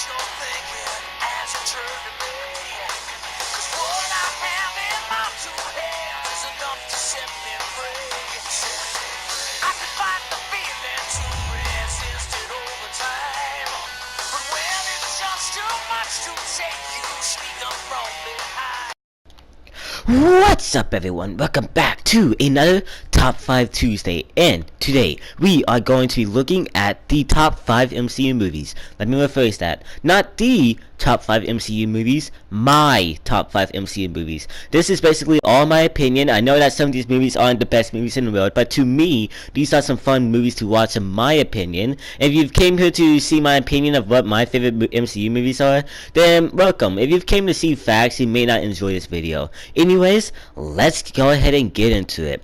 you're thinking as you turn to me. 'Cause what I have in my two hands is enough to set me free. I can fight the feeling to resist it over time. But when it's just too much to take, you sneak up from behind. What's up, everyone? Welcome back to another Top 5 Tuesday, and today we are going to be looking at the top 5 MCU movies. Let me rephrase that. Not the top 5 MCU movies, my top 5 MCU movies. This is basically all my opinion. I know that some of these movies aren't the best movies in the world, but to me, these are some fun movies to watch in my opinion. If you've came here to see my opinion of what my favorite MCU movies are, then welcome. If you've came to see facts, you may not enjoy this video. Anyways, let's go ahead and get into it.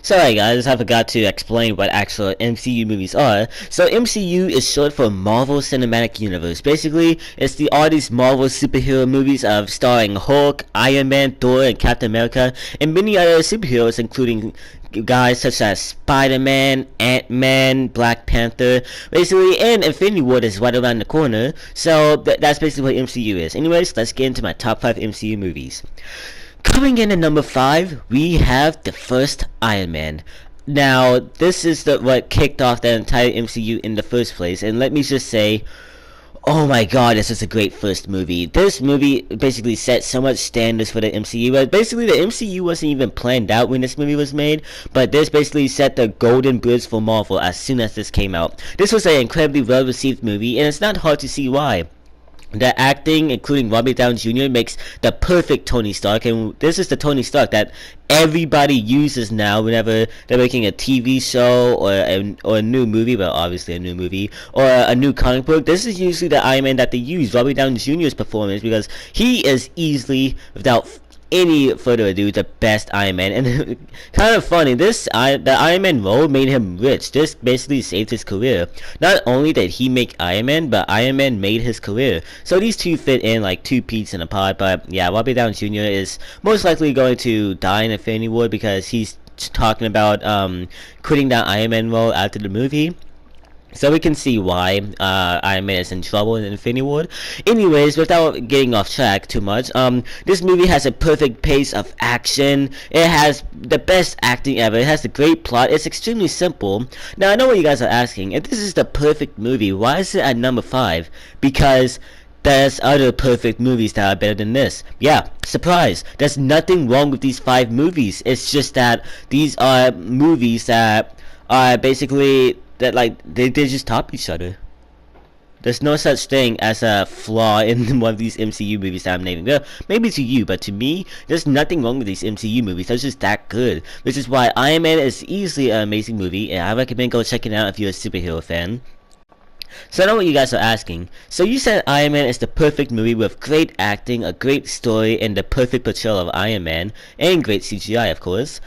Sorry guys, I forgot to explain what actual MCU movies are. So MCU is short for Marvel Cinematic Universe. Basically, it's all these Marvel superhero movies of starring Hulk, Iron Man, Thor, and Captain America, and many other superheroes, including guys such as Spider-Man, Ant-Man, Black Panther, basically, and Infinity War is right around the corner. So that's basically what MCU is. Anyways, let's get into my top 5 MCU movies. Coming in at number 5, we have the first Iron Man. Now, this is what kicked off the entire MCU in the first place, and let me just say, oh my god, this is a great first movie. This movie basically set so much standards for the MCU. But basically, the MCU wasn't even planned out when this movie was made, but this basically set the golden bridge for Marvel as soon as this came out. This was an incredibly well-received movie, and it's not hard to see why. The acting, including Robert Downey Jr., makes the perfect Tony Stark, and this is the Tony Stark that everybody uses now whenever they're making a TV show or a new movie. Well, obviously a new movie or a new comic book. This is usually the Iron Man that they use, Robert Downey Jr.'s performance, because he is easily, without any further ado, the best Iron Man. And kind of funny, the Iron Man role made him rich. This basically saved his career. Not only did he make Iron Man, but Iron Man made his career. So these two fit in like two peas in a pod. But yeah, Robert Downey Jr. is most likely going to die in Infinity War because he's talking about quitting that Iron Man role after the movie. So we can see why Iron Man is in trouble in Infinity War. Anyways, without getting off track too much, this movie has a perfect pace of action. It has the best acting ever. It has a great plot. It's extremely simple. Now, I know what you guys are asking. If this is the perfect movie, why is it at number 5? Because there's other perfect movies that are better than this. Yeah, surprise. There's nothing wrong with these 5 movies. It's just that these are movies that are basically that they just top each other. There's no such thing as a flaw in one of these MCU movies that I'm naming. Well, maybe to you, but to me, there's nothing wrong with these MCU movies. They're just that good. Which is why Iron Man is easily an amazing movie, and I recommend go checking it out if you're a superhero fan. So I know what you guys are asking. So you said Iron Man is the perfect movie with great acting, a great story, and the perfect portrayal of Iron Man, and great CGI, of course.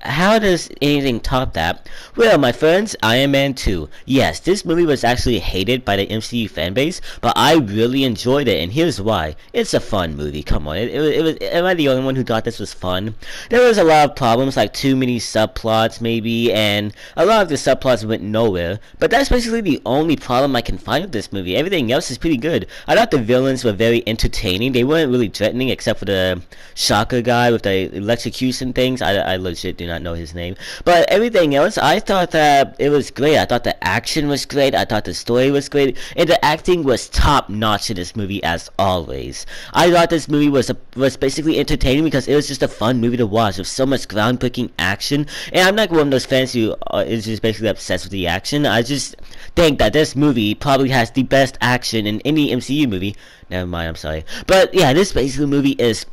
How does anything top that? Well, my friends, Iron Man 2. Yes, this movie was actually hated by the MCU fanbase, but I really enjoyed it, and here's why. It's a fun movie, come on. Am I the only one who thought this was fun? There was a lot of problems, like too many subplots, maybe, and a lot of the subplots went nowhere, but that's basically the only problem I can find with this movie. Everything else is pretty good. I thought the villains were very entertaining. They weren't really threatening, except for the Shocker guy with the electrocution things. I legit do not know his name, but everything else, I thought that it was great. I thought the action was great. I thought the story was great, and the acting was top notch in this movie as always. I thought this movie was basically entertaining because it was just a fun movie to watch with so much groundbreaking action. And I'm not one of those fans who is just basically obsessed with the action. I just think that this movie probably has the best action in any MCU movie. Never mind, I'm sorry, but yeah, this basically movie is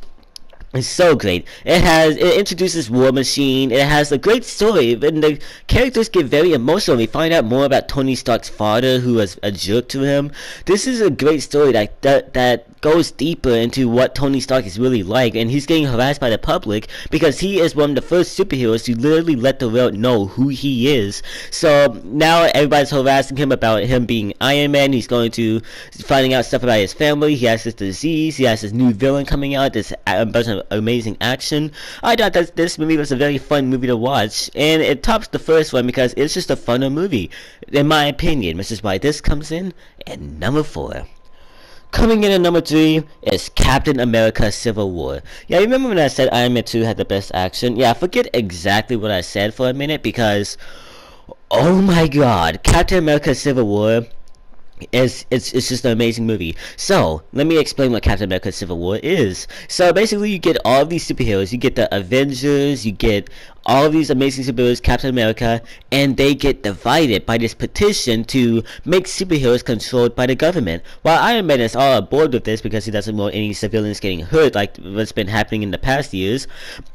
so great. It introduces War Machine. It has a great story, and the characters get very emotional. We find out more about Tony Stark's father, who was a jerk to him. This is a great story that goes deeper into what Tony Stark is really like, and he's getting harassed by the public because he is one of the first superheroes to literally let the world know who he is. So now everybody's harassing him about him being Iron Man. He's going to finding out stuff about his family. He has this disease. He has this new villain coming out. This bunch of amazing action. I thought that this movie was a very fun movie to watch, and it tops the first one because it's just a funner movie, in my opinion, which is why this comes in at number 4. Coming in at number 3 is Captain America Civil War. Yeah, you remember when I said Iron Man 2 had the best action? Yeah, I forget exactly what I said for a minute because, oh my god, Captain America Civil War it's just an amazing movie. So let me explain what Captain America Civil War is. So basically you get all of these superheroes. You get the Avengers, you get all of these amazing superheroes, Captain America, and they get divided by this petition to make superheroes controlled by the government. While Iron Man is all aboard with this because he doesn't want any civilians getting hurt like what's been happening in the past years,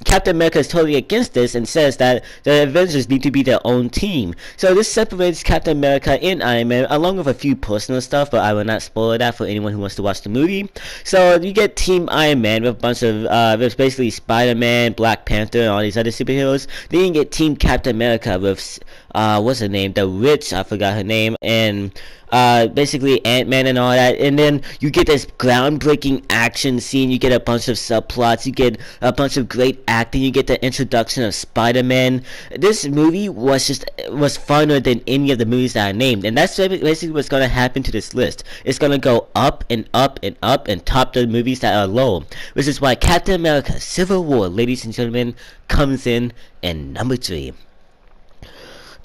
Captain America is totally against this and says that the Avengers need to be their own team. So this separates Captain America and Iron Man along with a few personal stuff, but I will not spoil that for anyone who wants to watch the movie. So you get Team Iron Man with a bunch of there's basically Spider-Man, Black Panther, and all these other superheroes. Then you get Team Captain America with what's her name, the witch, I forgot her name, and basically Ant-Man and all that. And then you get this groundbreaking action scene, you get a bunch of subplots, you get a bunch of great acting, you get the introduction of Spider-Man. This movie was funner than any of the movies that I named, and that's basically what's going to happen to this list. It's going to go up and up and up and top the movies that are low, which is why Captain America Civil War, ladies and gentlemen, comes in at number 3.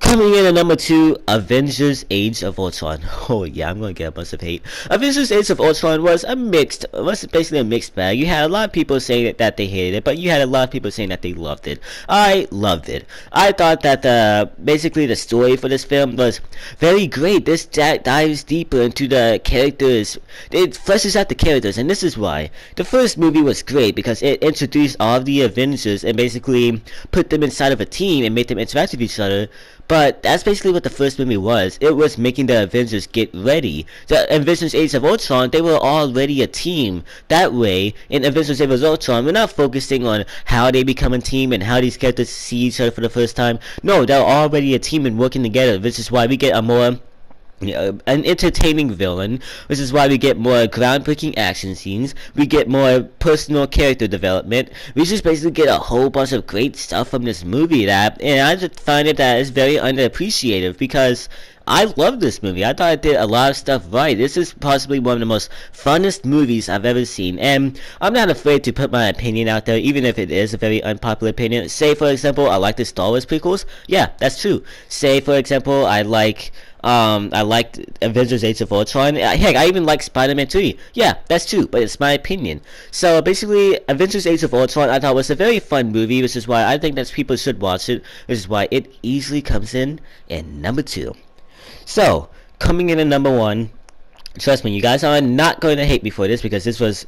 Coming in at number 2, Avengers Age of Ultron. Oh yeah, I'm gonna get a bunch of hate. Avengers Age of Ultron was basically a mixed bag. You had a lot of people saying that they hated it, but you had a lot of people saying that they loved it. I loved it. I thought that basically the story for this film was very great. This dives deeper into the characters. It fleshes out the characters, and this is why. The first movie was great because it introduced all of the Avengers and basically put them inside of a team and made them interact with each other. But that's basically what the first movie was. It was making the Avengers get ready. The Avengers Age of Ultron, they were already a team. That way, in Avengers Age of Ultron, we're not focusing on how they become a team and how these characters see each other for the first time. No, they're already a team and working together, which is why we get a more an entertaining villain, which is why we get more groundbreaking action scenes, we get more personal character development, we just basically get a whole bunch of great stuff from this movie and I just find it that it's very underappreciated because I love this movie. I thought it did a lot of stuff right. This is possibly one of the most funnest movies I've ever seen, and I'm not afraid to put my opinion out there, even if it is a very unpopular opinion. Say, for example, I like the Star Wars prequels. Yeah, that's true. Say, for example, I liked Avengers Age of Ultron. Heck, I even like Spider-Man 3. Yeah, that's true, but it's my opinion. So basically, Avengers Age of Ultron I thought was a very fun movie, which is why I think that people should watch it, which is why it easily comes in at number 2. So, coming in at number 1, trust me, you guys are not going to hate me for this because this was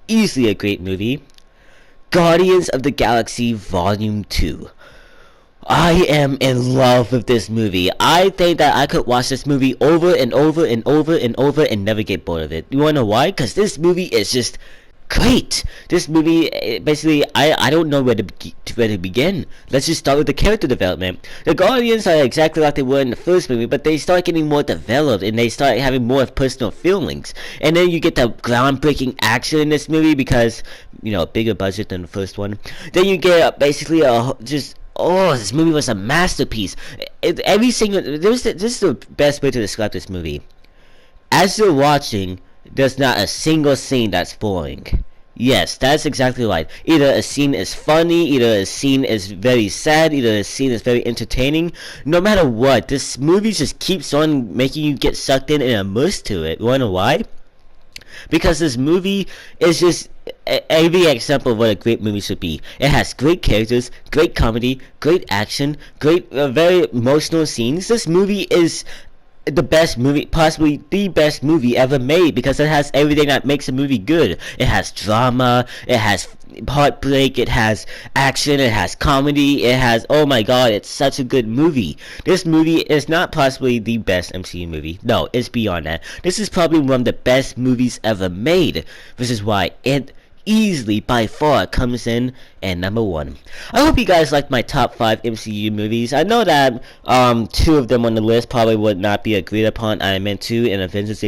easily a great movie. Guardians of the Galaxy Volume 2. I am in love with this movie. I think that I could watch this movie over and over and over and over and never get bored of it. You wanna know why? Because this movie is just great. This movie, basically, I don't know where to begin. Let's just start with the character development. The Guardians are exactly like they were in the first movie, but they start getting more developed and they start having more personal feelings. And then you get the groundbreaking action in this movie because, you know, bigger budget than the first one. Then you get basically this movie was a masterpiece. This is the best way to describe this movie. As you're watching, there's not a single scene that's boring. Yes, that's exactly right. Either a scene is funny, either a scene is very sad, either a scene is very entertaining. No matter what, this movie just keeps on making you get sucked in and immersed to it. You wanna know why? Because this movie is just every example of what a great movie should be. It has great characters, great comedy, great action, great very emotional scenes. This movie is the best movie, possibly the best movie ever made, because it has everything that makes a movie good. It has drama, it has heartbreak, it has action, it has comedy, it has, oh my god, it's such a good movie. This movie is not possibly the best MCU movie. No, it's beyond that. This is probably one of the best movies ever made, which is why it easily, by far, comes in at number 1. I hope you guys like my top 5 MCU movies. I know that 2 of them on the list probably would not be agreed upon, Iron Man 2 and Avengers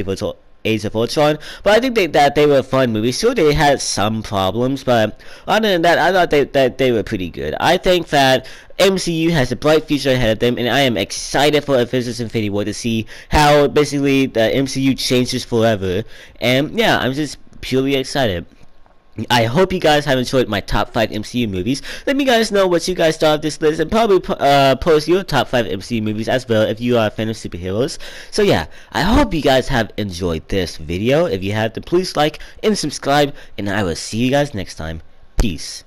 Age of Ultron, but I think that they were fun movies. Sure, they had some problems, but other than that, I thought that they were pretty good. I think that MCU has a bright future ahead of them, and I am excited for Avengers Infinity War to see how basically the MCU changes forever. And yeah, I'm just purely excited. I hope you guys have enjoyed my top 5 MCU movies. Let me guys know what you guys thought of this list, and probably post your top 5 MCU movies as well if you are a fan of superheroes. So yeah, I hope you guys have enjoyed this video. If you have, then please like and subscribe, and I will see you guys next time. Peace.